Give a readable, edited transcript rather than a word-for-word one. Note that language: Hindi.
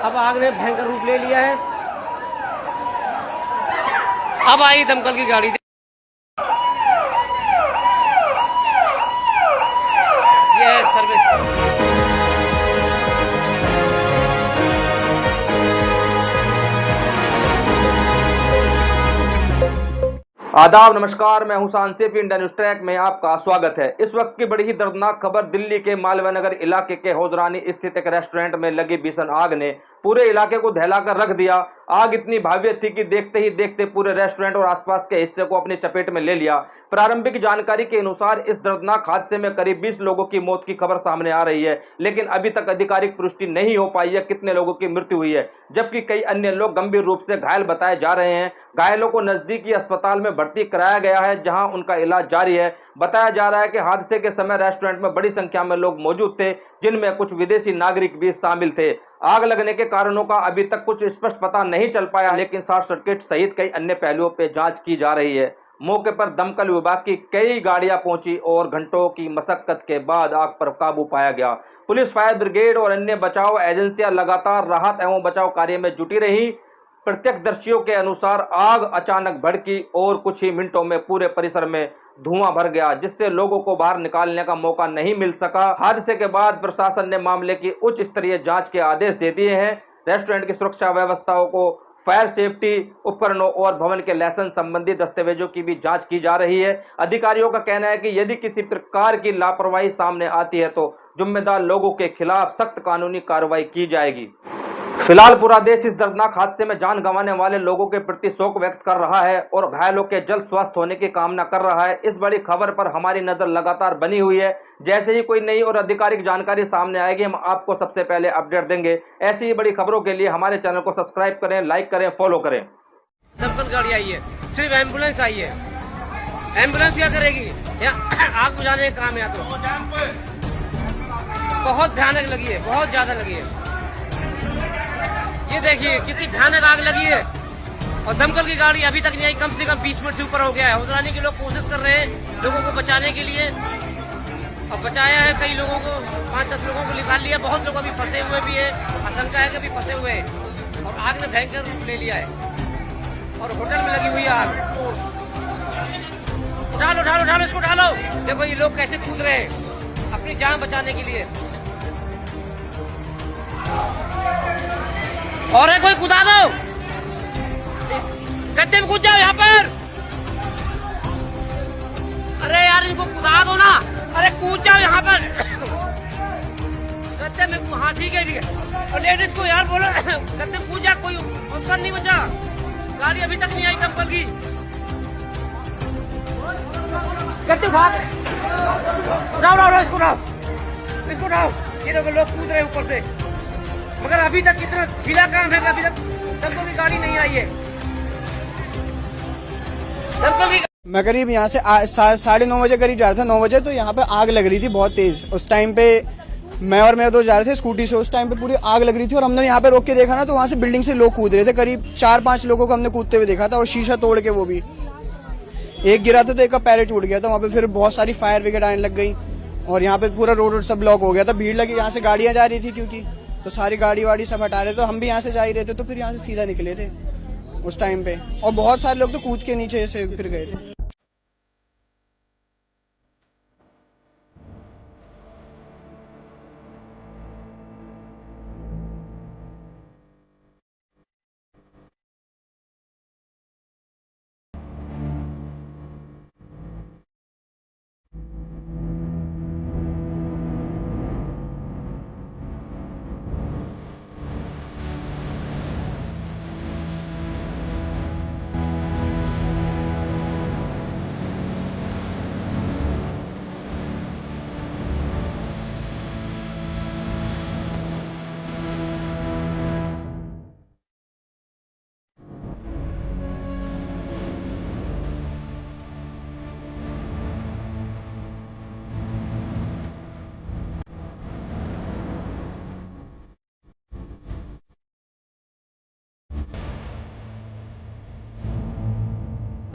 अब आग ने भयंकर रूप ले लिया है। अब आई दमकल की गाड़ी, ये है सर्विस। आदाब, नमस्कार। मैं हूं सांसेप, इंडिया न्यूज ट्रैक में आपका स्वागत है। इस वक्त की बड़ी ही दर्दनाक खबर दिल्ली के मालवीय नगर इलाके के हौजरानी स्थित एक रेस्टोरेंट में लगी भीषण आग ने पूरे इलाके को दहलाकर रख दिया। आग इतनी भावी थी कि देखते ही देखते पूरे रेस्टोरेंट और आसपास के हिस्से को अपनी चपेट में ले लिया। प्रारंभिक जानकारी के अनुसार इस दर्दनाक हादसे में करीब 20 लोगों की मौत की खबर सामने आ रही है, लेकिन अभी तक आधिकारिक पुष्टि नहीं हो पाई है कितने लोगों की मृत्यु हुई है, जबकि कई अन्य लोग गंभीर रूप से घायल बताए जा रहे हैं। घायलों को नजदीकी अस्पताल में भर्ती कराया गया है, जहां उनका इलाज जारी है। बताया जा रहा है कि हादसे के समय रेस्टोरेंट में बड़ी संख्या में लोग मौजूद थे, जिनमें कुछ विदेशी नागरिक भी शामिल थे। आग लगने के कारणों का अभी तक कुछ स्पष्ट पता नहीं चल पाया, लेकिन शॉर्ट सर्किट सहित कई अन्य पहलुओं पर जांच की जा रही है। मौके पर दमकल विभाग की कई गाड़ियां पहुंची और घंटों की मशक्कत के बाद आग पर काबू पाया गया। पुलिस, फायर ब्रिगेड और अन्य बचाव एजेंसियां लगातार राहत एवं बचाव कार्य में जुटी रही। प्रत्यक्षदर्शियों के अनुसार आग अचानक भड़की और कुछ ही मिनटों में पूरे परिसर में धुआं भर गया, जिससे लोगों को बाहर निकालने का मौका नहीं मिल सका। हादसे के बाद प्रशासन ने मामले की उच्च स्तरीय जांच के आदेश दे दिए हैं। रेस्टोरेंट की सुरक्षा व्यवस्थाओं को, फायर सेफ्टी उपकरणों और भवन के लाइसेंस संबंधी दस्तावेजों की भी जांच की जा रही है। अधिकारियों का कहना है कि यदि किसी प्रकार की लापरवाही सामने आती है तो जिम्मेदार लोगों के खिलाफ सख्त कानूनी कार्रवाई की जाएगी। फिलहाल पूरा देश इस दर्दनाक हादसे में जान गंवाने वाले लोगों के प्रति शोक व्यक्त कर रहा है और घायलों के जल्द स्वस्थ होने की कामना कर रहा है। इस बड़ी खबर पर हमारी नजर लगातार बनी हुई है। जैसे ही कोई नई और आधिकारिक जानकारी सामने आएगी, हम आपको सबसे पहले अपडेट देंगे। ऐसी ही बड़ी खबरों के लिए हमारे चैनल को सब्सक्राइब करें, लाइक करें, फॉलो करें। दमकल गाड़ी आई है, सिर्फ एम्बुलेंस आई है। एम्बुलेंस क्या करेगी? आग बुझाने का काम है। तो बहुत भयानक लगी है, बहुत ज्यादा लगी है। ये देखिए कितनी भयानक आग लगी है और दमकल की गाड़ी अभी तक नहीं आई। कम से कम 20 मिनट से ऊपर हो गया है। हौजरानी के लोग कोशिश कर रहे हैं लोगों को बचाने के लिए और बचाया है। कई लोगों को, 5-10 लोगों को निकाल लिया। बहुत लोग अभी फंसे हुए भी है, आशंका है कि अभी फंसे हुए हैं। और आग ने भयंकर रूप ले लिया है और होटल में लगी हुई है आग। उठालो उठालो उठालो, इसको उठालो। देखो ये लोग कैसे कूद रहे हैं अपनी जान बचाने के लिए। और है कोई कूदा दो, गड्ढे में कूद जाओ यहाँ पर। अरे यार इनको कूदा दो ना, अरे कूद जाओ यहाँ पर गड्ढे में। हाँ ठीक है ठीक है। और लेडीज को यार बोलो गड्ढे में कूद जा, कोई ऑप्शन नहीं बचा। गाड़ी अभी तक नहीं आई दमकल की। गड्ढे उठा, उठाओ इसको उठाओ, इसको उठाओ। ये लोग कूद रहे ऊपर से, मगर अभी तक कितना ढीला काम है कि अभी तक दमकल की गाड़ी नहीं आई है। मैं करीब यहाँ से 9:30 बजे करीब जा रहा था, 9 बजे। तो यहाँ पे आग लग रही थी बहुत तेज। उस टाइम पे मैं और मेरे दोस्त जा रहे थे स्कूटी से। उस टाइम पे पूरी आग लग रही थी और हमने यहाँ पे रोक के देखा ना, तो वहाँ से बिल्डिंग से लोग कूद रहे थे। करीब 4-5 लोगों को हमने कूदते हुए देखा था और शीशा तोड़ के, वो भी एक गिरा था तो एक का पैर टूट गया था। वहाँ पे फिर बहुत सारी फायर ब्रिगेड आने लग गई और यहाँ पे पूरा रोड सब ब्लॉक हो गया था। भीड़ लगी, यहाँ से गाड़ियां जा रही थी क्योंकि, तो सारी गाड़ी वाड़ी सब हटा रहे थे। तो हम भी यहाँ से जा ही रहे थे, तो फिर यहाँ से सीधा निकले थे उस टाइम पे। और बहुत सारे लोग तो कूद के नीचे से फिर गए थे।